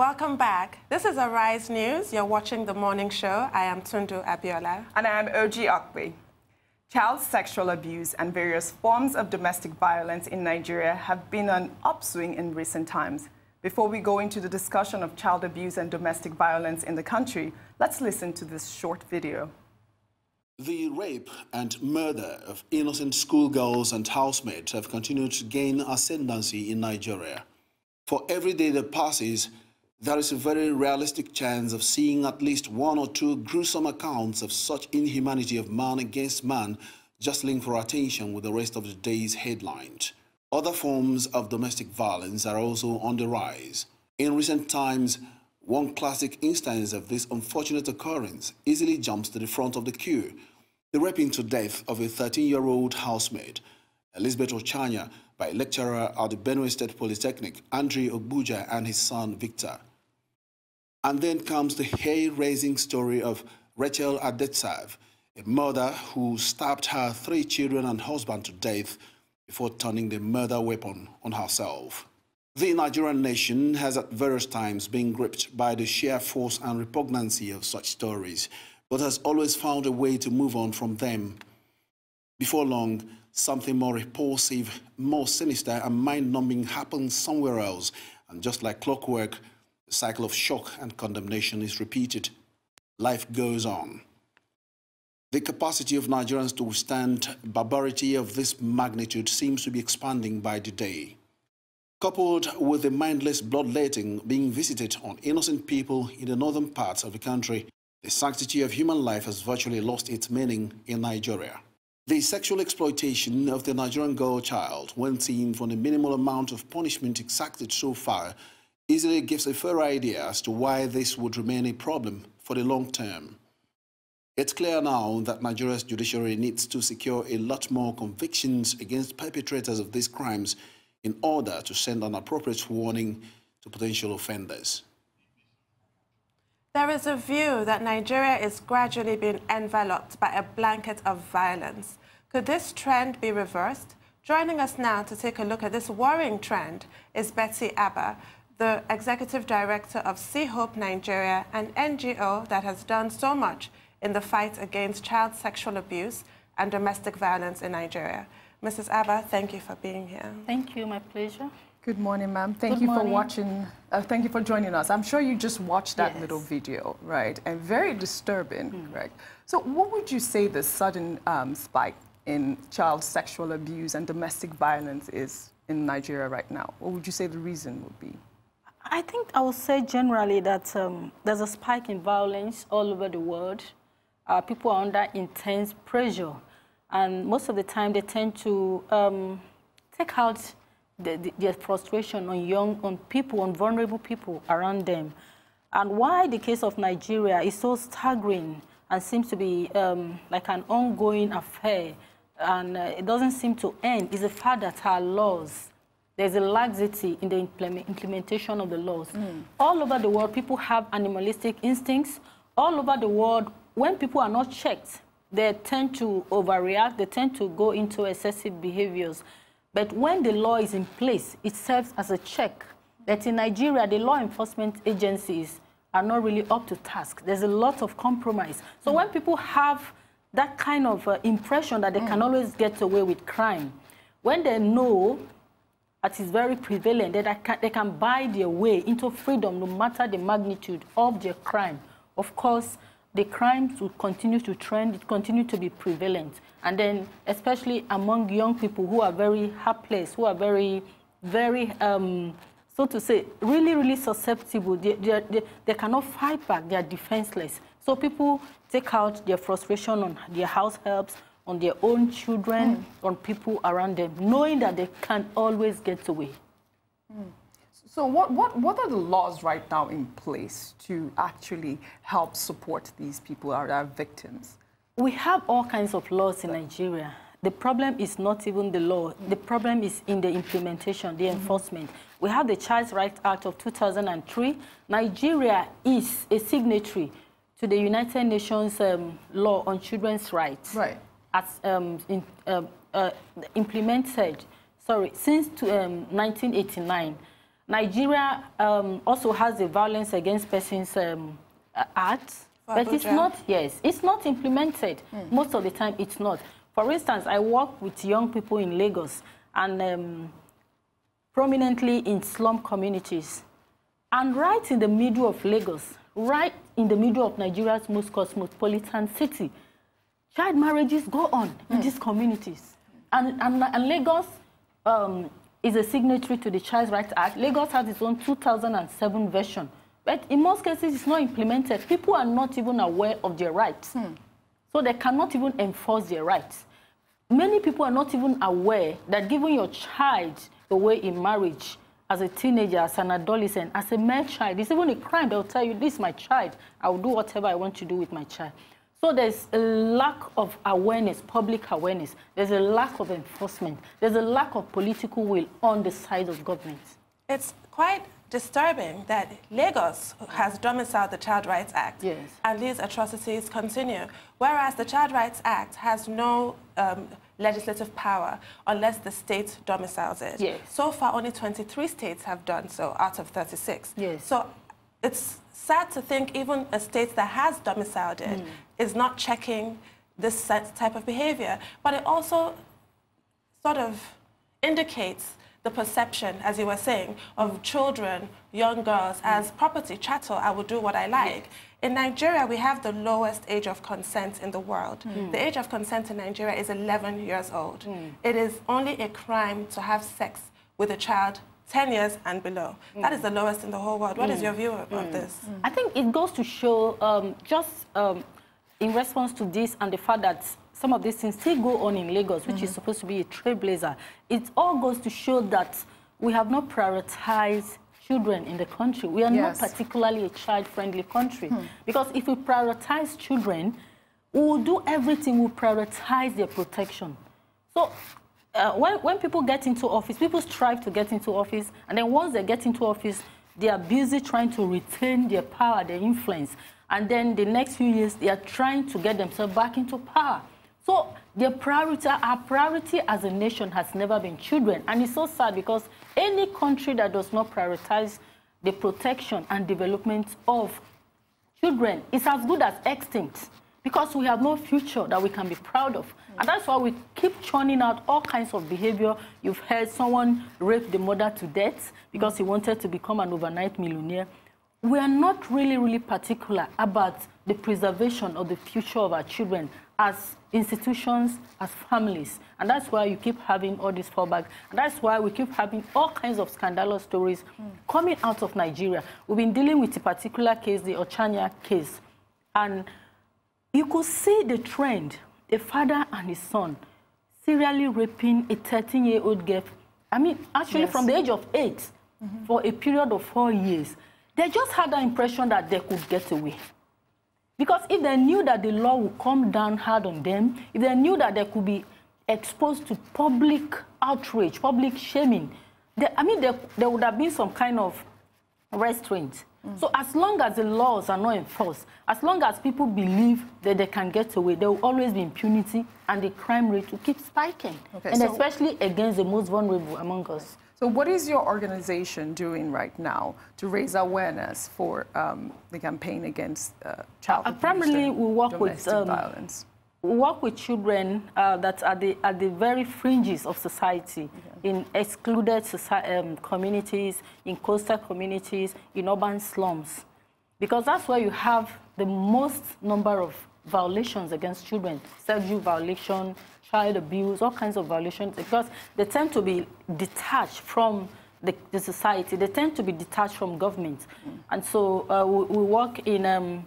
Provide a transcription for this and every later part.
Welcome back. This is Arise News. You're watching The Morning Show. I am Tundu Abiola. And I am Oji Akwe. Child sexual abuse and various forms of domestic violence in Nigeria have been on upswing in recent times. Before we go into the discussion of child abuse and domestic violence in the country, let's listen to this short video. The rape and murder of innocent schoolgirls and housemaids have continued to gain ascendancy in Nigeria. For every day that passes, there is a very realistic chance of seeing at least one or two gruesome accounts of such inhumanity of man against man jostling for attention with the rest of the day's headlines. Other forms of domestic violence are also on the rise. In recent times, one classic instance of this unfortunate occurrence easily jumps to the front of the queue: the raping to death of a 13-year-old housemaid, Elizabeth Ochanya, by a lecturer at the Benue State Polytechnic, Andre Ogbuja, and his son, Victor. And then comes the hair-raising story of Rachel Adetsav, a mother who stabbed her 3 children and husband to death before turning the murder weapon on herself. The Nigerian nation has at various times been gripped by the sheer force and repugnancy of such stories, but has always found a way to move on from them. Before long, something more repulsive, more sinister and mind-numbing happens somewhere else, and just like clockwork, the cycle of shock and condemnation is repeated. Life goes on. The capacity of Nigerians to withstand barbarity of this magnitude seems to be expanding by the day. Coupled with the mindless bloodletting being visited on innocent people in the northern parts of the country, the sanctity of human life has virtually lost its meaning in Nigeria. The sexual exploitation of the Nigerian girl child, when seen from the minimal amount of punishment exacted so far, easily gives a fair idea as to why this would remain a problem for the long term. It's clear now that Nigeria's judiciary needs to secure a lot more convictions against perpetrators of these crimes in order to send an appropriate warning to potential offenders. There is a view that Nigeria is gradually being enveloped by a blanket of violence. Could this trend be reversed? Joining us now to take a look at this worrying trend is Betsy Abba, the Executive Director of See Hope Nigeria, an NGO that has done so much in the fight against child sexual abuse and domestic violence in Nigeria. Mrs. Abba, thank you for being here. Thank you, my pleasure. Good morning, ma'am. Thank you for watching. Thank you for joining us. I'm sure you just watched that little video, right? And very disturbing, right? So what would you say the sudden spike in child sexual abuse and domestic violence is in Nigeria right now? What would you say the reason would be? I think I would say generally that there's a spike in violence all over the world. People are under intense pressure, and most of the time they tend to take out their frustration on people, on vulnerable people around them. And why the case of Nigeria is so staggering and seems to be like an ongoing affair, and it doesn't seem to end, is the fact that our laws, there's a laxity in the implementation of the laws. All over the world, people have animalistic instincts. All over the world, when people are not checked, they tend to overreact, they tend to go into excessive behaviors. But when the law is in place, it serves as a check. That in Nigeria, the law enforcement agencies are not really up to task. There's a lot of compromise. So when people have that kind of impression that they can always get away with crime, when they know that is very prevalent, that they can buy their way into freedom no matter the magnitude of their crime, of course, the crimes will continue to trend, it continue to be prevalent. And then, especially among young people who are very helpless, who are very, so to say, really, really susceptible. They cannot fight back, they are defenseless. So people take out their frustration on their house helps, on their own children, on people around them, knowing that they can always get away. So what are the laws right now in place to actually help support these people, our victims? We have all kinds of laws in Nigeria. The problem is not even the law. The problem is in the implementation, the enforcement. We have the Child Rights Act of 2003. Nigeria is a signatory to the United Nations law on children's rights. Right. As implemented, since 1989. Nigeria also has the Violence Against Persons Act, but it's not, it's not implemented. Most of the time, it's not. For instance, I work with young people in Lagos and prominently in slum communities. And right in the middle of Lagos, right in the middle of Nigeria's most cosmopolitan city, child marriages go on in these communities. And Lagos is a signatory to the Child Rights Act. Lagos has its own 2007 version. But in most cases, it's not implemented. People are not even aware of their rights. So they cannot even enforce their rights. Many people are not even aware that giving your child away in marriage as a teenager, as an adolescent, as a male child, it's even a crime. They'll tell you, this is my child. I will do whatever I want to do with my child. So there's a lack of awareness, public awareness. There's a lack of enforcement. There's a lack of political will on the side of government. It's quite disturbing that Lagos has domiciled the Child Rights Act, and these atrocities continue, whereas the Child Rights Act has no legislative power unless the state domiciles it. So far, only 23 states have done so out of 36. So it's sad to think even a state that has domiciled it is not checking this type of behavior, but it also sort of indicates the perception, as you were saying, of children, young girls as property, chattel, I will do what I like. In Nigeria, we have the lowest age of consent in the world. The age of consent in Nigeria is 11 years old. It is only a crime to have sex with a child 10 years and below. That is the lowest in the whole world. What is your view of this? I think it goes to show, in response to this and the fact that some of these things still go on in Lagos, which is supposed to be a trailblazer, it all goes to show that we have not prioritized children in the country. We are not particularly a child-friendly country. Because if we prioritize children, we will do everything, we will prioritize their protection. So when people get into office, people strive to get into office, and then once they get into office, they are busy trying to retain their power, their influence. And then the next few years, they are trying to get themselves back into power. So their priority, our priority as a nation has never been children. And it's so sad because any country that does not prioritize the protection and development of children is as good as extinct, because we have no future that we can be proud of. And that's why we keep churning out all kinds of behavior. You've heard someone rape the mother to death because he wanted to become an overnight millionaire. We are not really particular about the preservation of the future of our children as institutions, as families. And that's why you keep having all these fallbacks. And that's why we keep having all kinds of scandalous stories coming out of Nigeria. We've been dealing with a particular case, the Ochanya case. And you could see the trend, a father and his son serially raping a 13-year-old girl. I mean, actually from the age of 8 for a period of 4 years. They just had the impression that they could get away. Because if they knew that the law would come down hard on them, if they knew that they could be exposed to public outrage, public shaming, there would have been some kind of restraint. So as long as the laws are not enforced, as long as people believe that they can get away, there will always be impunity and the crime rate will keep spiking. And especially against the most vulnerable among us. So what is your organization doing right now to raise awareness for the campaign against child abuse primarily and we work domestic with, violence? We work with children that are at the very fringes of society, in excluded communities, in coastal communities, in urban slums. Because that's where you have the most number of violations against children, sexual violation, child abuse, all kinds of violations, because they tend to be detached from the society. They tend to be detached from government. And so we work in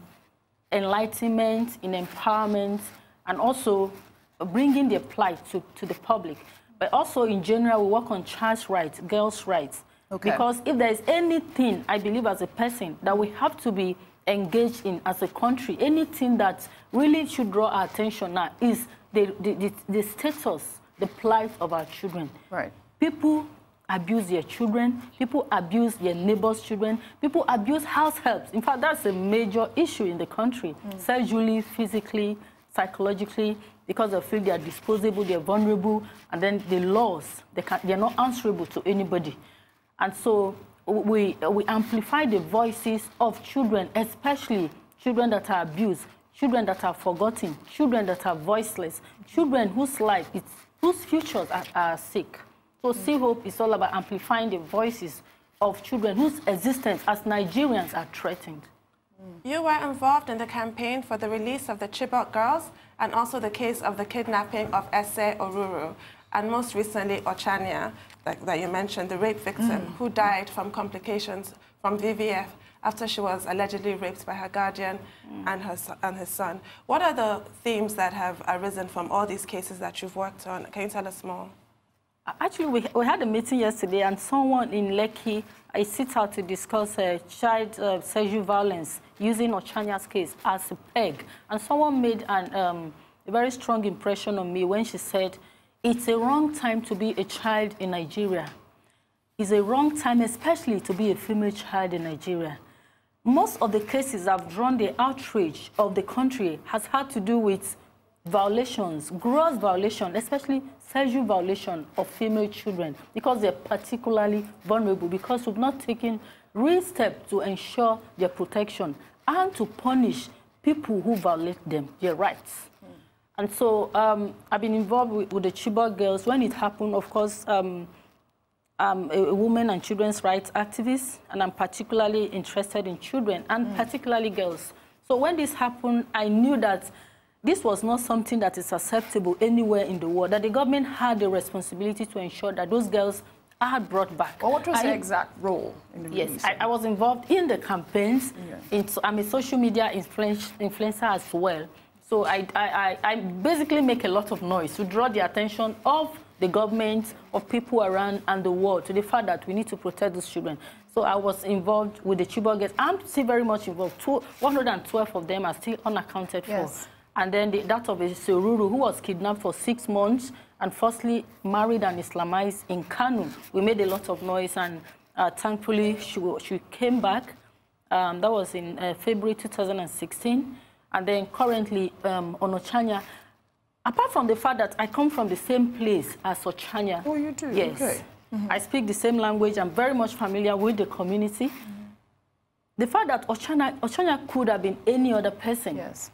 enlightenment, in empowerment, and also bringing their plight to the public. But also, in general, we work on child's rights, girls' rights. Because if there is anything, I believe as a person, that we have to be engaged in as a country, anything that really should draw our attention now is the status, the plight of our children. People abuse their children, people abuse their neighbors' children, people abuse house helps. In fact, that's a major issue in the country, sexually, physically, psychologically, because they feel they are disposable, they are vulnerable, and then the laws, they're not answerable to anybody. And so we amplify the voices of children, especially children that are abused, children that are forgotten, children that are voiceless, children whose futures are sick. So See Hope is all about amplifying the voices of children whose existence as Nigerians are threatened. You were involved in the campaign for the release of the Chibok girls and also the case of the kidnapping of Ese Oruru, and most recently Ochania, that you mentioned, the rape victim who died from complications from VVF after she was allegedly raped by her guardian and his son. What are the themes that have arisen from all these cases that you've worked on? Can you tell us more? Actually, we had a meeting yesterday, and someone in Lekki, I sit out to discuss child sexual violence using Ochania's case as a peg. And someone made a very strong impression on me when she said, it's a wrong time to be a child in Nigeria. It's a wrong time, especially to be a female child in Nigeria. Most of the cases that have drawn the outrage of the country has had to do with violations, gross violation, especially sexual violation of female children, because they're particularly vulnerable, because we've not taken real steps to ensure their protection and to punish people who violate them, their rights. And so I've been involved with the Chibok girls. When it happened, of course, I'm a women and children's rights activist, and I'm particularly interested in children, and particularly girls. So when this happened, I knew that this was not something that is acceptable anywhere in the world, that the government had the responsibility to ensure that those girls are brought back. Well, what was your exact role in the release? Yes, I was involved in the campaigns. I'm a social media influencer as well. So I basically make a lot of noise to draw the attention of the government, of people around and the world to the fact that we need to protect those children. So I was involved with the Chibok girls. I'm still very much involved. 112 of them are still unaccounted for. And then that of Ese Oruru, who was kidnapped for 6 months and firstly married and Islamized in Kanu. We made a lot of noise, and thankfully she came back. That was in February 2016. And then currently on Ochania, apart from the fact that I come from the same place as Ochania. Oh, you do? Yes. Okay. I speak the same language. I'm very much familiar with the community. The fact that Ochania could have been any other person. Yes.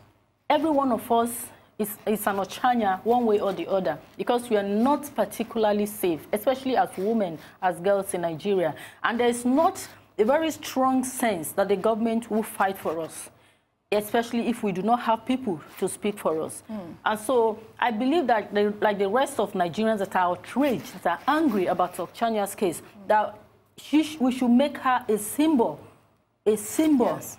Every one of us is an Ochania one way or the other, because we are not particularly safe, especially as women, as girls in Nigeria. And there is not a very strong sense that the government will fight for us, especially if we do not have people to speak for us. And so I believe that, like the rest of Nigerians that are outraged, that are angry about Ochania's case, that we should make her a symbol. Yes.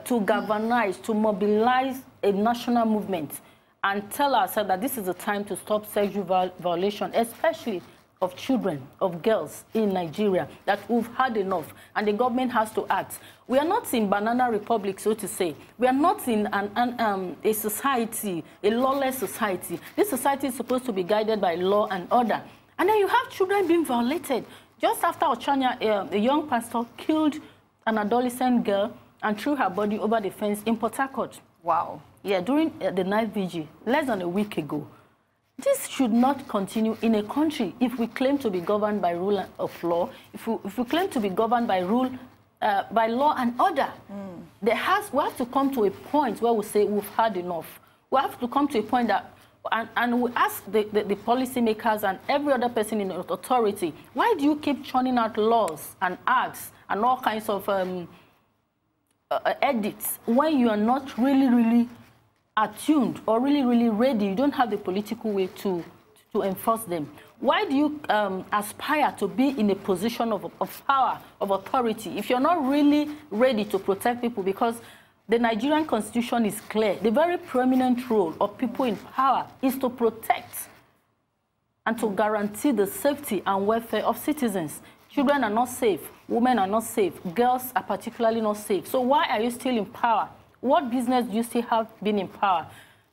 To galvanize, to mobilize a national movement and tell ourselves that this is the time to stop sexual violation, especially of children, of girls in Nigeria, that we've had enough, and the government has to act. We are not in Banana Republic, so to say. We are not in a society, a lawless society. This society is supposed to be guided by law and order. And then you have children being violated. Just after Ochania, a young pastor killed an adolescent girl and threw her body over the fence in Port Harcourt. Wow. Yeah, during the night vigil, less than a week ago. This should not continue in a country if we claim to be governed by rule of law, if we claim to be governed by by law and order. We have to come to a point where we say we've had enough. We have to come to a point that, and we ask the policymakers and every other person in authority, why do you keep churning out laws and acts and all kinds of edits when you are not really attuned or really ready? You don't have the political way to enforce them. Why do you aspire to be in a position of power, of authority, if you're not really ready to protect people? Because the Nigerian constitution is clear. The very prominent role of people in power is to protect and to guarantee the safety and welfare of citizens. Children are not safe. Women are not safe. Girls are particularly not safe. So why are you still in power? What business do you still have being in power?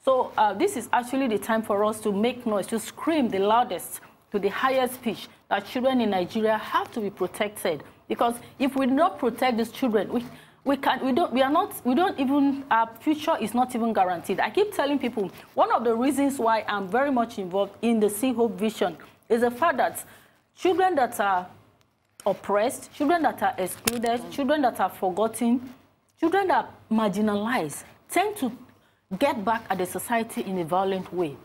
So this is actually the time for us to make noise, to scream the loudest, to the highest pitch, that children in Nigeria have to be protected. Because if we do not protect these children, our future is not even guaranteed. I keep telling people, one of the reasons why I'm very much involved in the See Hope vision is the fact that children that are oppressed, children that are excluded, children that are forgotten, children that are marginalized tend to get back at the society in a violent way.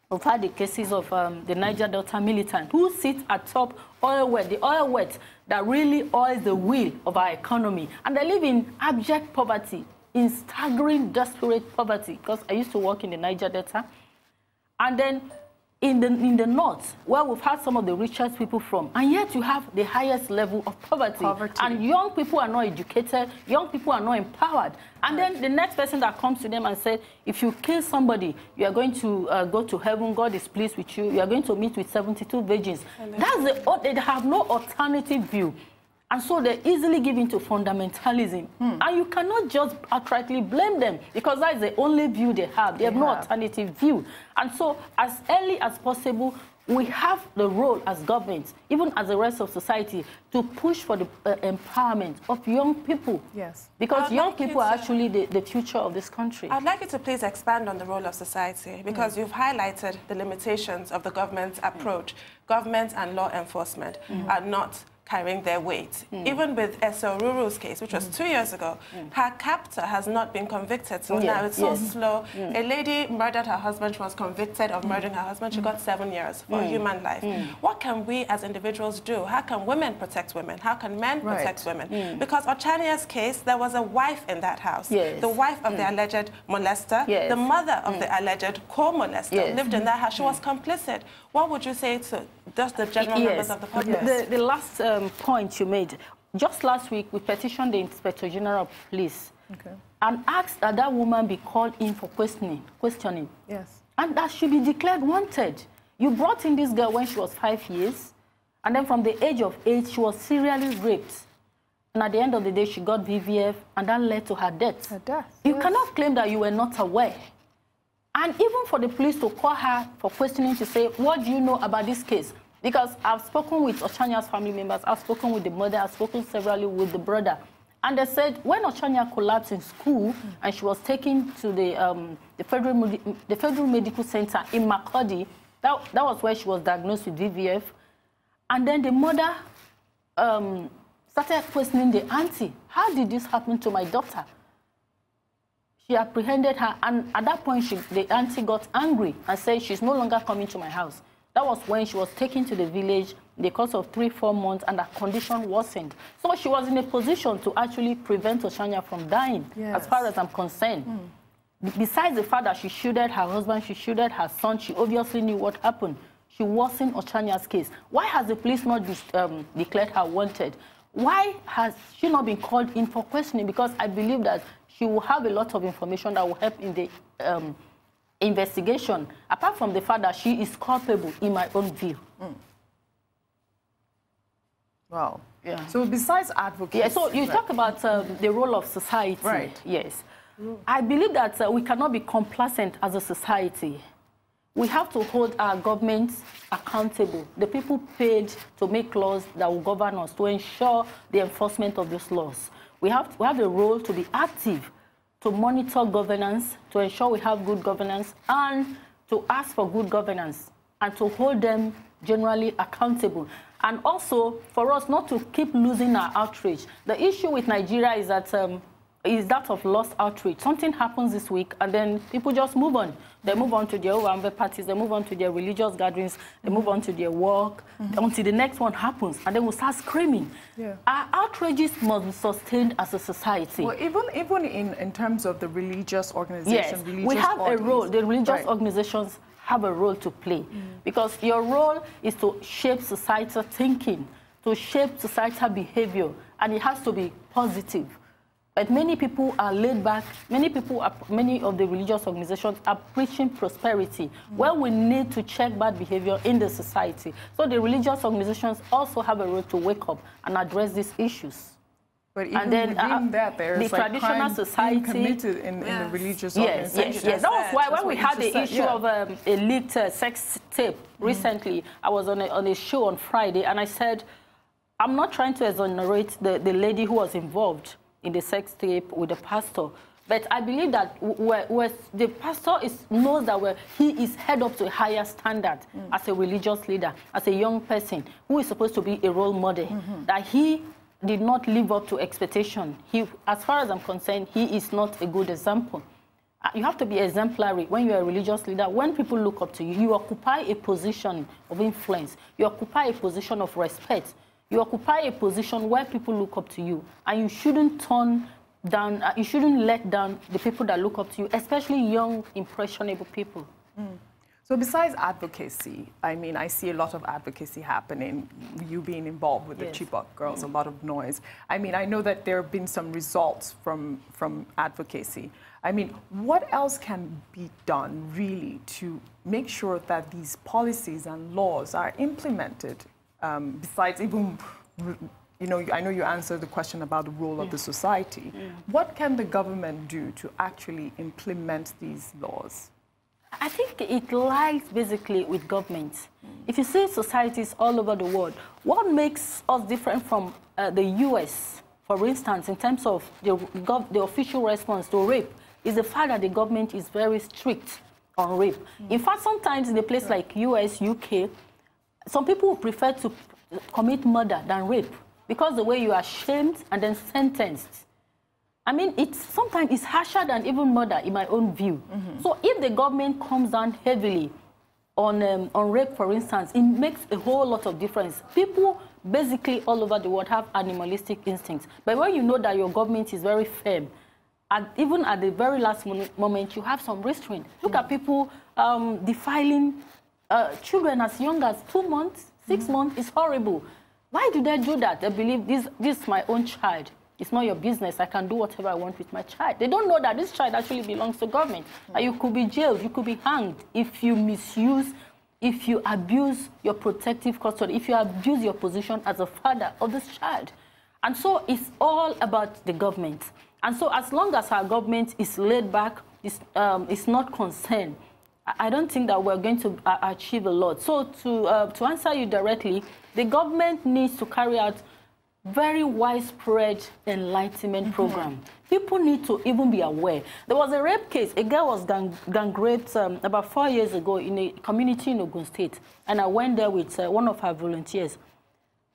We've had the cases of the Niger Delta militant who sit atop oil wealth, the oil wealth that really oils the wheel of our economy. And they live in abject poverty, in staggering, desperate poverty, because I used to work in the Niger Delta. And then in the north, where we've had some of the richest people from, and yet you have the highest level of poverty. And young people are not educated, young people are not empowered. And then the next person that comes to them and says, if you kill somebody, you are going to go to heaven, God is pleased with you, you are going to meet with 72 virgins. They have no alternative view. And so they easily give into fundamentalism. And you cannot just outrightly blame them, because that is the only view they have. They have no alternative view. And so as early as possible, we have the role as government, even as the rest of society, to push for the empowerment of young people. Yes. Because young people are actually the future of this country. I'd like you to please expand on the role of society, because you've highlighted the limitations of the government's approach. Government and law enforcement are not carrying their weight. Even with Esau Ruru's case, which was 2 years ago, her captor has not been convicted. So now it's so slow. A lady murdered her husband. She was convicted of murdering her husband. She got 7 years for human life. What can we as individuals do? How can women protect women? How can men protect women? Because Ochania's case, there was a wife in that house. The wife of the alleged molester, the mother of the alleged co-molester lived in that house. She was complicit. What would you say to just the general members of the public? The last point you made, just last week we petitioned the Inspector General of Police and asked that that woman be called in for questioning. And that she be declared wanted. You brought in this girl when she was 5 years, and then from the age of 8 she was serially raped, and at the end of the day she got VVF, and that led to her death. You cannot claim that you were not aware. And even for the police to call her for questioning, to say, what do you know about this case? Because I've spoken with Ochanya's family members, I've spoken with the mother, I've spoken severally with the brother. And they said when Ochanya collapsed in school and she was taken to the Federal Medical Center in Makurdi, that was where she was diagnosed with VVF. And then the mother started questioning the auntie. How did this happen to my daughter? She apprehended her, and at that point, the auntie got angry and said, she's no longer coming to my house. That was when she was taken to the village in the course of 3-4 months, and her condition worsened. So she was in a position to actually prevent Ochanya from dying, as far as I'm concerned. Besides the fact that she shielded her husband, she shielded her son, she obviously knew what happened. She worsened Ochanya's case. Why has the police not declared her wanted? Why has she not been called in for questioning? Because I believe that she will have a lot of information that will help in the investigation, apart from the fact that she is culpable, in my own view. Wow. So besides advocacy... so you talk about the role of society. Yes. I believe that we cannot be complacent as a society. We have to hold our governments accountable, the people paid to make laws that will govern us, to ensure the enforcement of those laws. We have a role to be active, to monitor governance, to ensure we have good governance, and to ask for good governance, and to hold them generally accountable. And also, for us not to keep losing our outreach. The issue with Nigeria is that of lost outreach. Something happens this week, and then people just move on. They move on to their Owambe parties, they move on to their religious gatherings, they move on to their work, until the next one happens, and then we'll start screaming. Our outrages must be sustained as a society. Well, even in terms of the religious organizations, we have a role. The religious organizations have a role to play, because your role is to shape societal thinking, to shape societal behavior, and it has to be positive. But many people are laid back. Many of the religious organizations are preaching prosperity, where we need to check bad behavior in the society. So the religious organizations also have a role to wake up and address these issues. But even within that, there's the traditional society committed in the religious organizations. Yes. That was why when we had the issue of a leaked sex tape recently, I was on a show on Friday, and I said, I'm not trying to exonerate the lady who was involved in the sex tape with the pastor. But I believe that where the pastor knows that he is held up to a higher standard as a religious leader, as a young person who is supposed to be a role model, that he did not live up to expectation. As far as I'm concerned, he is not a good example. You have to be exemplary when you're a religious leader. When people look up to you, you occupy a position of influence. You occupy a position of respect. You occupy a position where people look up to you, and you shouldn't turn down, you shouldn't let down the people that look up to you, especially young, impressionable people. So besides advocacy, I mean, I see a lot of advocacy happening, you being involved with the Chibok girls, a lot of noise. I mean, I know that there have been some results from advocacy. I mean, what else can be done, really, to make sure that these policies and laws are implemented, besides even, you know, I know you answered the question about the role of the society. What can the government do to actually implement these laws? I think it lies basically with governments. If you see societies all over the world, what makes us different from the US, for instance, in terms of the official response to rape, is the fact that the government is very strict on rape. In fact, sometimes in a place like US, UK, some people would prefer to commit murder than rape because the way you are shamed and then sentenced. I mean, sometimes it's harsher than even murder, in my own view. So if the government comes down heavily on rape, for instance, it makes a whole lot of difference. People basically all over the world have animalistic instincts. But when you know that your government is very firm, even at the very last moment, you have some restraint. Look at people defiling children as young as 2 months, 6 months. It's horrible. Why do they do that? They believe this is my own child. It's not your business. I can do whatever I want with my child. They don't know that this child actually belongs to government. You could be jailed, you could be hanged if you misuse, if you abuse your protective custody, if you abuse your position as a father of this child. And so it's all about the government. And so as long as our government is laid back, is not concerned, I don't think that we're going to achieve a lot. So to answer you directly, the government needs to carry out very widespread enlightenment program. People need to even be aware. There was a rape case. A girl was gang raped about 4 years ago in a community in Ogun State. And I went there with one of her volunteers.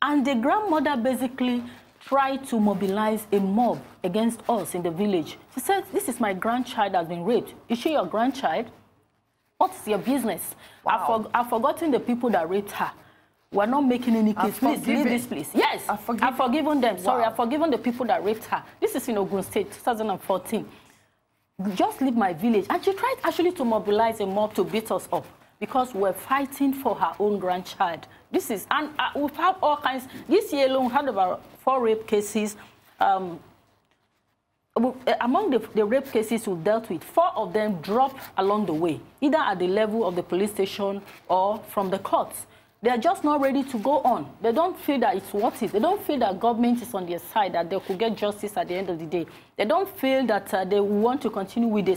And the grandmother basically tried to mobilize a mob against us in the village. She said, this is my grandchild that's been raped. Is she your grandchild? What's your business? Wow. I've forgotten the people that raped her. We're not making any case. Please leave this place. Yes, I've forgiven them. Wow. Sorry, I've forgiven the people that raped her. This is in Ogun State, 2014. Just leave my village. And she tried actually to mobilize a mob to beat us up because we're fighting for her own grandchild. This is, and we've had all kinds. This year alone, we had about 4 rape cases. Among the rape cases we've dealt with, 4 of them dropped along the way, either at the level of the police station or from the courts. They are just not ready to go on. They don't feel that it's worth it. They don't feel that government is on their side, that they could get justice at the end of the day. They don't feel that they want to continue with the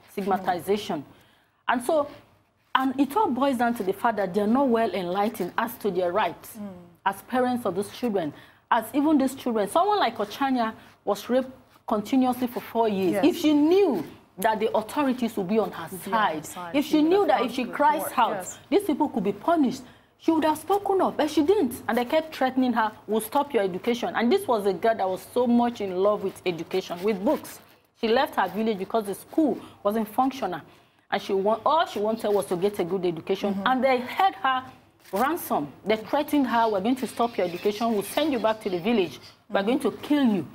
stigmatization. And so, and it all boils down to the fact that they're not well enlightened as to their rights as parents of those children, as even these children. Someone like Ochanya was raped continuously for 4 years. Yes. If she knew that the authorities would be on her side, if she knew that if she cries out, these people could be punished, she would have spoken up, but she didn't. And they kept threatening her, we'll stop your education. And this was a girl that was so much in love with education, with books. She left her village because the school wasn't functional. And all she wanted was to get a good education. And they held her ransom. They threatened her, we're going to stop your education, we'll send you back to the village, we're going to kill you.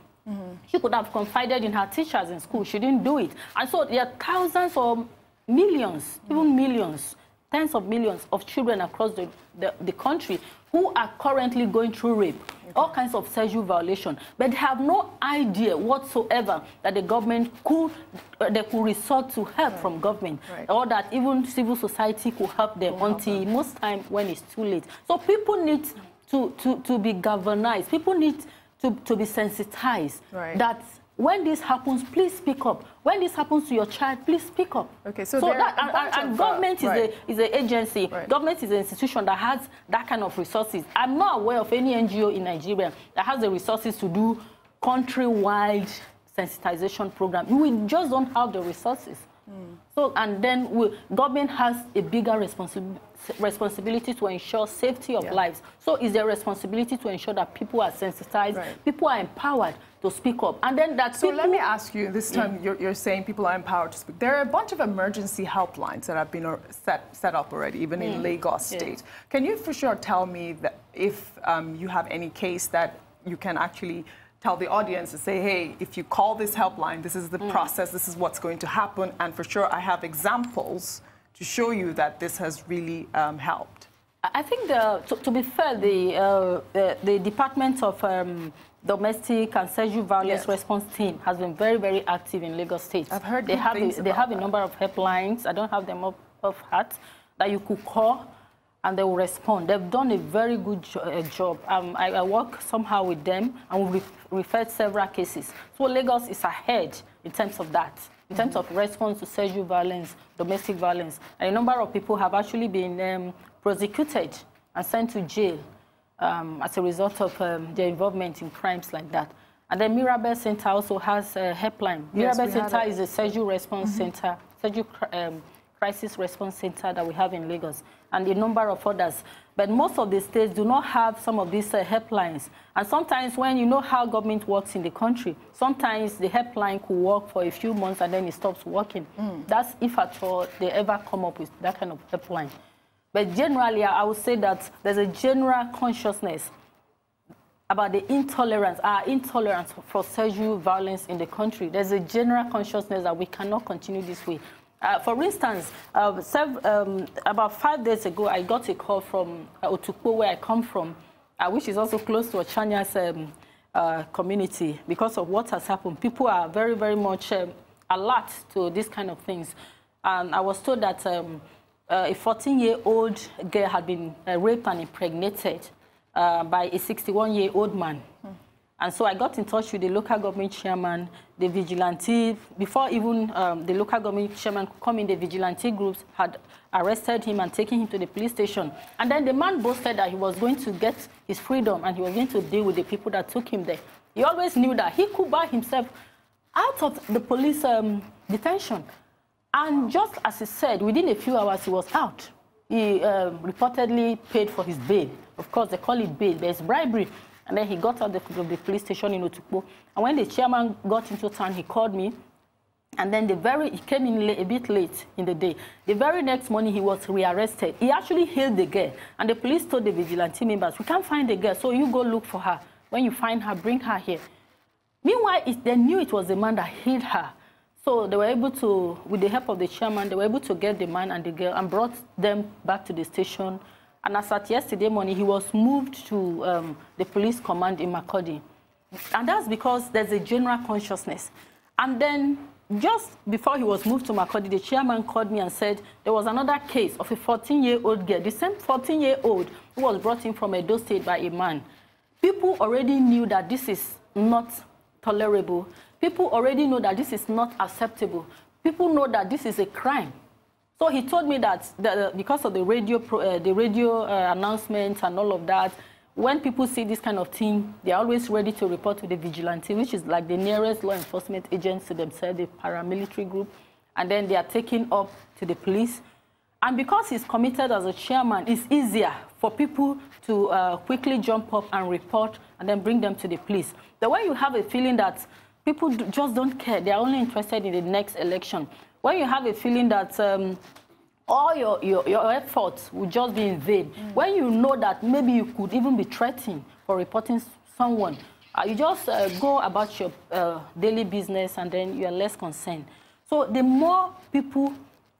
She could have confided in her teachers in school. She didn't do it. And so there are thousands or millions, even millions, tens of millions of children across the country who are currently going through rape, all kinds of sexual violation, but they have no idea whatsoever that the government could resort to help from government, or that even civil society could help them until most time when it's too late. So people need to be galvanized. People need to be sensitized that when this happens, please speak up. When this happens to your child, please speak up. Okay, so and government is an agency. Government is an institution that has that kind of resources. I'm not aware of any NGO in Nigeria that has the resources to do countrywide sensitization program. We just don't have the resources. So, and then government has a bigger responsibility to ensure safety of lives. So it's their responsibility to ensure that people are sensitized, people are empowered to speak up. And then that So let me ask you, this time you're saying people are empowered to speak. There are a bunch of emergency helplines that have been set up already, even in Lagos State. Can you for sure tell me that if you have any case that you can actually tell the audience to say, hey, if you call this helpline, this is the process, this is what's going to happen, and for sure I have examples to show you that this has really helped? I think, to be fair, the Department of Domestic and Sexual Violence Response Team has been very, very active in Lagos State. I've heard they have a number of helplines. I don't have them off heart that you could call and they will respond. They've done a very good job. I work somehow with them, and we referred several cases. So Lagos is ahead in terms of that, in terms of response to sexual violence, domestic violence. And a number of people have actually been prosecuted and sent to jail as a result of their involvement in crimes like that. And then Mirabel Center also has a helpline. Mirabel Center is a sexual response center, sexual crisis response center that we have in Lagos, and a number of others. But most of the states do not have some of these helplines. And sometimes when you know how government works in the country, sometimes the helpline could work for a few months and then it stops working. That's if at all they ever come up with that kind of helpline. But generally, I would say that there's a general consciousness about the intolerance, our intolerance for sexual violence in the country. There's a general consciousness that we cannot continue this way. For instance, about 5 days ago, I got a call from Otukpo, where I come from, which is also close to Ochanya's community. Because of what has happened, people are very, very much alert to these kind of things. And I was told that a 14-year-old girl had been raped and impregnated by a 61-year-old man. And so I got in touch with the local government chairman, the vigilante. Before even the local government chairman could come in, the vigilante groups had arrested him and taken him to the police station. And then the man boasted that he was going to get his freedom and he was going to deal with the people that took him there. He always knew that he could buy himself out of the police detention. And just as he said, within a few hours, he was out. He reportedly paid for his bail. Of course, they call it bail. There's bribery. And then he got out of the police station in Otukpo. And when the chairman got into town, he called me. And then he came in a bit late in the day. The very next morning, he was rearrested. He actually hailed the girl. And the police told the vigilante members, we can't find the girl, so you go look for her. When you find her, bring her here. Meanwhile, they knew it was the man that hailed her. So they were able to, with the help of the chairman, they were able to get the man and the girl and brought them back to the station. And as at yesterday morning, he was moved to the police command in Makurdi. And that's because there's a general consciousness. And then just before he was moved to Makurdi, the chairman called me and said there was another case of a 14-year-old girl, the same 14-year-old who was brought in from Edo State by a man. People already knew that this is not tolerable. People already know that this is not acceptable. People know that this is a crime. So he told me that because of the radio announcements and all of that, when people see this kind of thing, they're always ready to report to the vigilante, which is like the nearest law enforcement agents to themselves, the paramilitary group, and then they are taken up to the police. And because he's committed as a chairman, it's easier for people to quickly jump up and report and then bring them to the police. The way you have a feeling that people just don't care, they're only interested in the next election. When you have a feeling that all your efforts will just be in vain, when you know that maybe you could even be threatened for reporting someone, you just go about your daily business and then you are less concerned. So the more people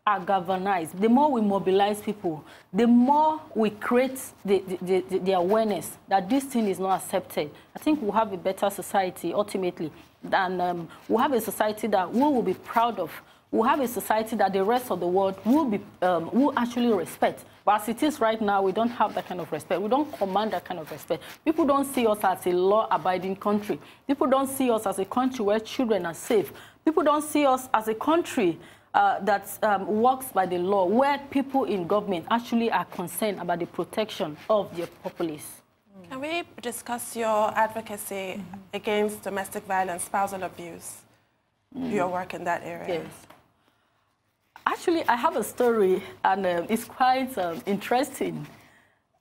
are galvanized, the more we mobilize people, the more we create the awareness that this thing is not accepted. I think we'll have a better society ultimately, and we'll have a society that we will be proud of. We'll have a society that the rest of the world will actually respect. But as it is right now, we don't have that kind of respect. We don't command that kind of respect. People don't see us as a law-abiding country. People don't see us as a country where children are safe. People don't see us as a country that works by the law, where people in government actually are concerned about the protection of their populace. Can we discuss your advocacy against domestic violence, spousal abuse, your work in that area? Yes. Actually, I have a story, and it's quite interesting.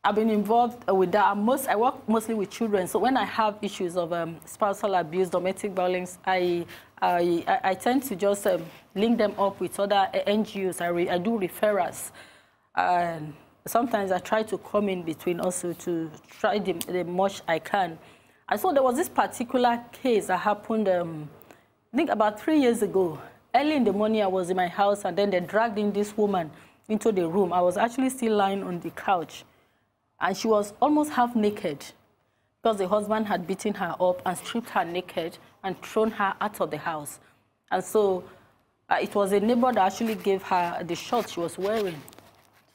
I've been involved with that. I work mostly with children, so when I have issues of spousal abuse, domestic violence, I tend to just link them up with other NGOs. I do referrals. And sometimes I try to come in between also to try the much I can. And so there was this particular case that happened, I think about 3 years ago. Early in the morning, I was in my house, and then they dragged in this woman into the room. I was actually still lying on the couch. And she was almost half naked because the husband had beaten her up and stripped her naked and thrown her out of the house. And so it was a neighbor that actually gave her the shirt she was wearing.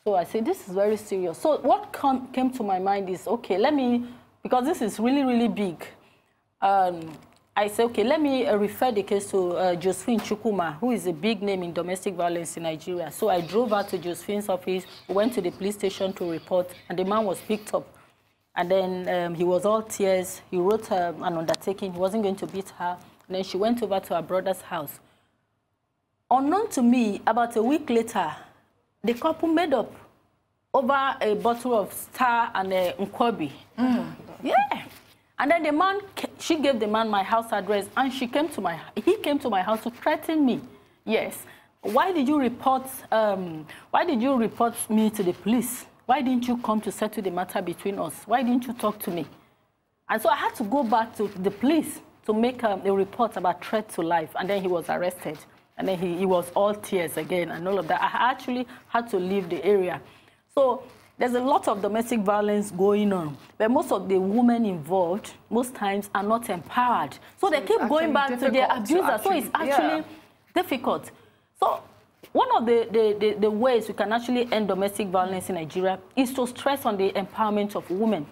So I said, this is very serious. So what came to my mind is, okay, let me, because this is really, really big, I said, okay, let me refer the case to Josephine Chukwuma, who is a big name in domestic violence in Nigeria. So I drove her to Josephine's office, went to the police station to report, and the man was picked up. And then he was all tears. He wrote an undertaking. He wasn't going to beat her. And then she went over to her brother's house. Unknown to me, about a week later, the couple made up over a bottle of Star and Nkwobi. Yeah. And then the man, she gave the man my house address, and he came to my house to threaten me. Yes. Why did you report me to the police? Why didn't you come to settle the matter between us? Why didn't you talk to me? And so I had to go back to the police to make a report about threat to life. And then he was arrested. And then he was all tears again and all of that. I actually had to leave the area. So there's a lot of domestic violence going on, but most of the women involved, most times, are not empowered. So they keep going back to their abuser. So it's actually difficult. So one of the ways we can actually end domestic violence in Nigeria is to stress on the empowerment of women.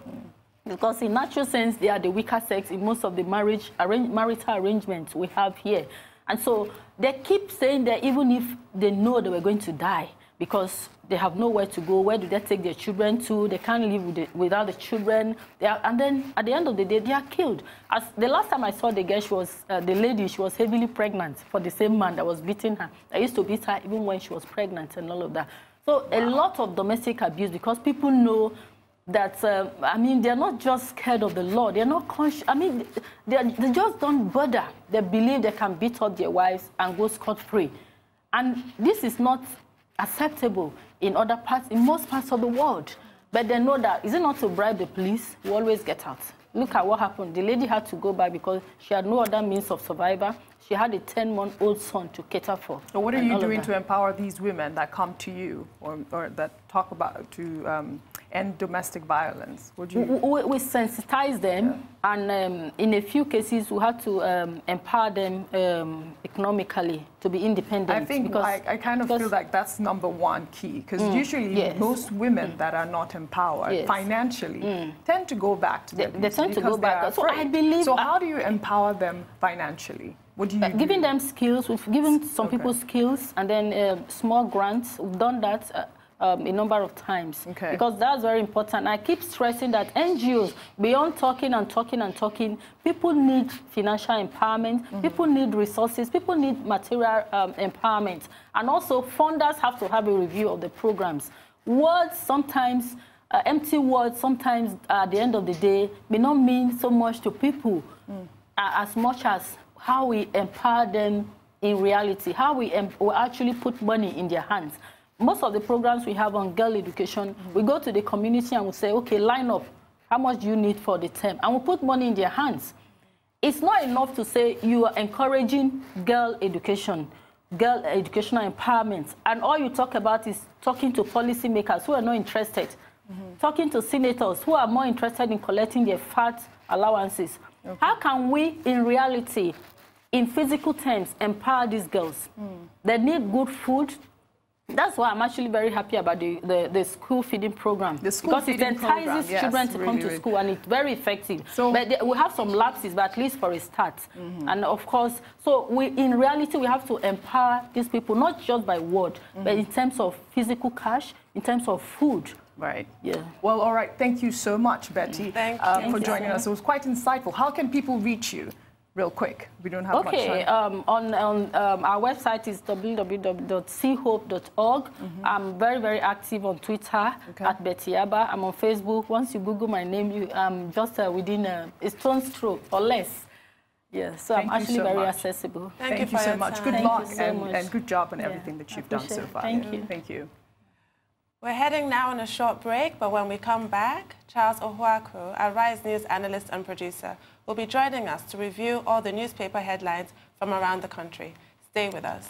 Because in natural sense, they are the weaker sex in most of the marital arrangements we have here. And so they keep saying that even if they know they were going to die, because they have nowhere to go, where do they take their children to? They can't live without the children. And then at the end of the day, they are killed. As the last time I saw the girl, the lady, she was heavily pregnant for the same man that was beating her. I used to beat her even when she was pregnant and all of that. So a lot of domestic abuse, because people know that, I mean, they're not just scared of the law. They're not conscious. I mean, they just don't bother. They believe they can beat up their wives and go scot-free. And this is not acceptable in most parts of the world. But they know that, is it not to bribe the police? We always get out. Look at what happened. The lady had to go back because she had no other means of survival. She had a 10-month-old son to cater for. So what are you doing to empower these women that come to you or that talk about to end domestic violence? We sensitize them, and in a few cases, we have to empower them economically to be independent. I think I kind of feel like that's #1 key, because usually most women that are not empowered financially tend to go back to their They tend to go back. So I believe. So how do you empower them financially? What do you do? Giving them skills. We've given some people skills, and then small grants. We've done that a number of times, because that's very important. I keep stressing that NGOs, beyond talking and talking and talking, people need financial empowerment, people need resources, people need material empowerment, and also funders have to have a review of the programs. Words sometimes, empty words sometimes at the end of the day may not mean so much to people as much as how we empower them in reality, how we actually put money in their hands. Most of the programs we have on girl education, we go to the community and we say, okay, line up, how much do you need for the term? And we put money in their hands. It's not enough to say you are encouraging girl educational empowerment, and all you talk about is talking to policymakers who are not interested, talking to senators who are more interested in collecting their fat allowances. How can we, in reality, in physical terms, empower these girls? They need good food. That's why I'm actually very happy about the school feeding program. Because it entices children to come to school, and it's very effective. So, but we have some lapses, but at least for a start. And of course, so in reality, we have to empower these people, not just by word, but in terms of physical cash, in terms of food, Right. Yeah. Well, all right. Thank you so much, Betty, for joining us. It was quite insightful. How can people reach you? Real quick, we don't have much time. On our website is www.ceehope.org. I'm very, very active on Twitter at Betty Abba. I'm on Facebook. Once you Google my name, you just within a stone's throw or less. Yeah, so I'm actually very accessible. Thank you so much. Good luck and good job on everything that you've done so far. Thank you. Thank you. We're heading now on a short break, but when we come back, Charles Ohuaku, our Rise News analyst and producer, will be joining us to review all the newspaper headlines from around the country. Stay with us.